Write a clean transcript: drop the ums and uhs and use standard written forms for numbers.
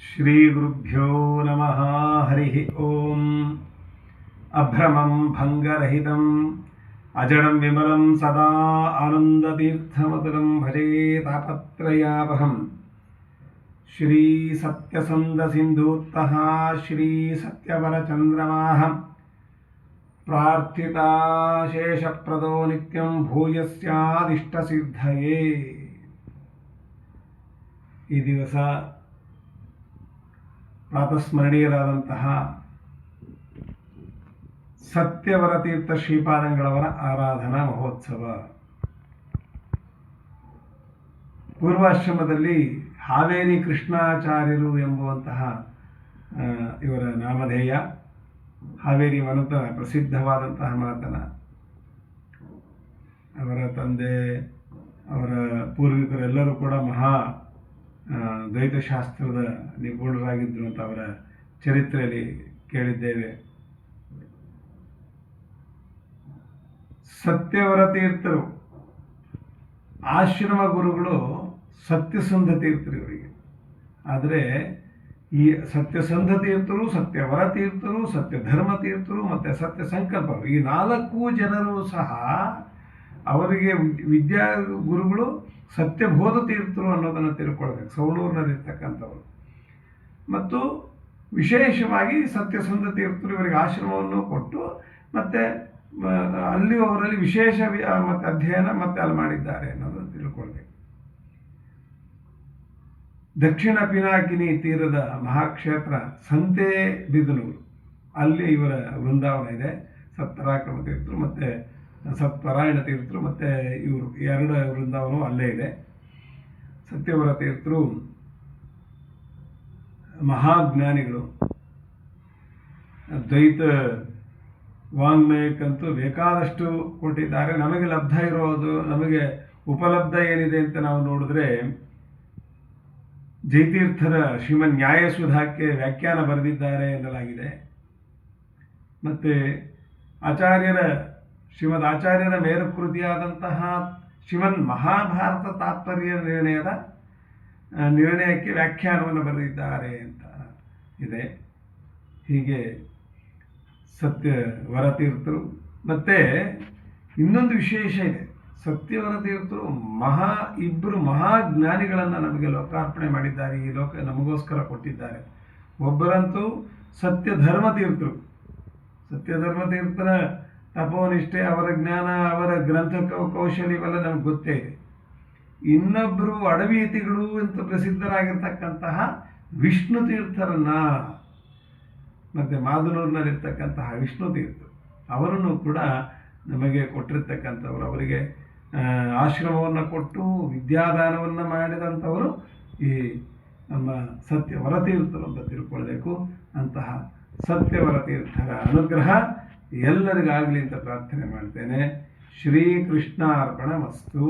श्रीगुरुभ्यो नमः। हरिः ओम्। अभ्रमं भङ्गरहितम् अजडं विमलं सदा आनन्दतीर्थमतुलं भजे तापत्रयापहम्। श्रीसत्यसन्धसिन्धूतः श्रीसत्यवरचन्द्रमाः प्रार्थिता शेषप्रदो नित्यं भूयस्यादिष्टसिद्धये। ಈ ದಿವಸ ಪ್ರಾತಸ್ಮರಣೀಯರಾದಂತಹ ಸತ್ಯವರತೀರ್ಥ ಶ್ರೀಪಾದಂಗಳವರ ಆರಾಧನಾ ಮಹೋತ್ಸವ. ಪೂರ್ವಾಶ್ರಮದಲ್ಲಿ ಹಾವೇರಿ ಕೃಷ್ಣಾಚಾರ್ಯರು ಎಂಬುವಂತಹ ಇವರ ನಾಮಧೇಯ. ಹಾವೇರಿ ಮನತನ ಪ್ರಸಿದ್ಧವಾದಂತಹ ಮನತನ. ಅವರ ತಂದೆ, ಅವರ ಪೂರ್ವಿಕರೆಲ್ಲರೂ ಕೂಡ ಮಹಾ ದ್ವೈತಶಾಸ್ತ್ರದ ನಿಪುಣರಾಗಿದ್ದರು ಅಂತ ಅವರ ಚರಿತ್ರೆಯಲ್ಲಿ ಕೇಳಿದ್ದೇವೆ. ಸತ್ಯವರತೀರ್ಥರು ಆಶ್ರಮ ಗುರುಗಳು ಸತ್ಯಸಂಧ ತೀರ್ಥರು ಇವರಿಗೆ. ಆದರೆ ಈ ಸತ್ಯಸಂಧ ತೀರ್ಥರು, ಸತ್ಯವರ ತೀರ್ಥರು, ಸತ್ಯಧರ್ಮ ತೀರ್ಥರು ಮತ್ತು ಸತ್ಯ ಸಂಕಲ್ಪರು, ಈ 4 ಜನರು ಸಹ ಅವರಿಗೆ ವಿದ್ಯಾ ಗುರುಗಳು ಸತ್ಯಬೋಧ ತೀರ್ಥರು ಅನ್ನೋದನ್ನು ತಿಳ್ಕೊಳ್ಬೇಕು. ಸವಣೂರಿನಲ್ಲಿರ್ತಕ್ಕಂಥವರು. ಮತ್ತು ವಿಶೇಷವಾಗಿ ಸತ್ಯಸಂಧ ತೀರ್ಥರು ಇವರಿಗೆ ಆಶ್ರಮವನ್ನು ಕೊಟ್ಟು ಮತ್ತು ಅಲ್ಲಿ ಅವರಲ್ಲಿ ವಿಶೇಷ ಮತ್ತು ಅಧ್ಯಯನ ಮತ್ತು ಅಲ್ಲಿ ಮಾಡಿದ್ದಾರೆ ಅನ್ನೋದನ್ನು ತಿಳ್ಕೊಳ್ಬೇಕು. ದಕ್ಷಿಣ ಪಿನಾಕಿನಿ ತೀರದ ಮಹಾಕ್ಷೇತ್ರ ಸಂತೆಬಿದನೂರು, ಅಲ್ಲಿ ಇವರ ವೃಂದಾವನ ಇದೆ. ಸತ್ಪರಾಕ್ರಮ ತೀರ್ಥರು ಮತ್ತು ಸತ್ಪರಾಯಣ ತೀರ್ಥರು ಮತ್ತು ಇವರು 2 ವೃಂದಾವನವು ಅಲ್ಲೇ ಇದೆ. ಸತ್ಯವರ ತೀರ್ಥರು ಮಹಾಜ್ಞಾನಿಗಳು. ದ್ವೈತ ವಾಂಗ್ಮಯಕ್ಕಂತೂ ಬೇಕಾದಷ್ಟು ಕೊಟ್ಟಿದ್ದಾರೆ. ನಮಗೆ ಲಬ್ಧ ಇರೋದು, ನಮಗೆ ಉಪಲಬ್ಧ ಏನಿದೆ ಅಂತ ನಾವು ನೋಡಿದ್ರೆ, ಜಯತೀರ್ಥರ ಶ್ರೀಮನ್ ನ್ಯಾಯಸುಧಾಕ್ಕೆ ವ್ಯಾಖ್ಯಾನ ಬರೆದಿದ್ದಾರೆ ಎನ್ನಲಾಗಿದೆ. ಮತ್ತು ಶ್ರೀಮದ್ ಆಚಾರ್ಯರ ಮೇರುಕೃತಿಯಾದಂತಹ ಶ್ರೀಮನ್ ಮಹಾಭಾರತ ತಾತ್ಪರ್ಯ ನಿರ್ಣಯಕ್ಕೆ ವ್ಯಾಖ್ಯಾನವನ್ನು ಬರೆದಿದ್ದಾರೆ ಅಂತ ಇದೆ. ಹೀಗೆ ಸತ್ಯವರತೀರ್ಥರು. ಮತ್ತು ಇನ್ನೊಂದು ವಿಶೇಷ ಇದೆ. ಸತ್ಯವರತೀರ್ಥರು ಇಬ್ಬರು ಮಹಾಜ್ಞಾನಿಗಳನ್ನು ನಮಗೆ ಲೋಕಾರ್ಪಣೆ ಮಾಡಿದ್ದಾರೆ. ಈ ಲೋಕ ನಮಗೋಸ್ಕರ ಕೊಟ್ಟಿದ್ದಾರೆ. ಒಬ್ಬರಂತೂ ಸತ್ಯಧರ್ಮತೀರ್ಥರು. ಸತ್ಯಧರ್ಮತೀರ್ಥರ ತಪೋನಿಷ್ಠೆ, ಅವರ ಜ್ಞಾನ, ಅವರ ಗ್ರಂಥ ಕೌಶಲ್ಯ ಇವೆಲ್ಲ ನಮ್ಗೆ ಗೊತ್ತೇ ಇದೆ. ಇನ್ನೊಬ್ಬರು ಅಡವಿಯತಿಗಳು ಅಂತ ಪ್ರಸಿದ್ಧರಾಗಿರ್ತಕ್ಕಂತಹ ವಿಷ್ಣು ತೀರ್ಥರನ್ನ, ಮತ್ತು ಮಾದನೂರಿನಲ್ಲಿರ್ತಕ್ಕಂತಹ ವಿಷ್ಣು ತೀರ್ಥರು, ಅವರನ್ನು ಕೂಡ ನಮಗೆ ಕೊಟ್ಟಿರ್ತಕ್ಕಂಥವ್ರು. ಅವರಿಗೆ ಆಶ್ರಮವನ್ನು ಕೊಟ್ಟು ವಿದ್ಯಾದಾನವನ್ನು ಮಾಡಿದಂಥವರು ಈ ನಮ್ಮ ಸತ್ಯವರತೀರ್ಥರು ಅಂತ ತಿಳ್ಕೊಳ್ಬೇಕು. ಅಂತಹ ಸತ್ಯವರತೀರ್ಥರ ಅನುಗ್ರಹ ಎಲ್ಲರಿಗಾಗಲಿ ಅಂತ ಪ್ರಾರ್ಥನೆ ಮಾಡ್ತೇನೆ. ಶ್ರೀಕೃಷ್ಣಾರ್ಪಣಮಸ್ತು.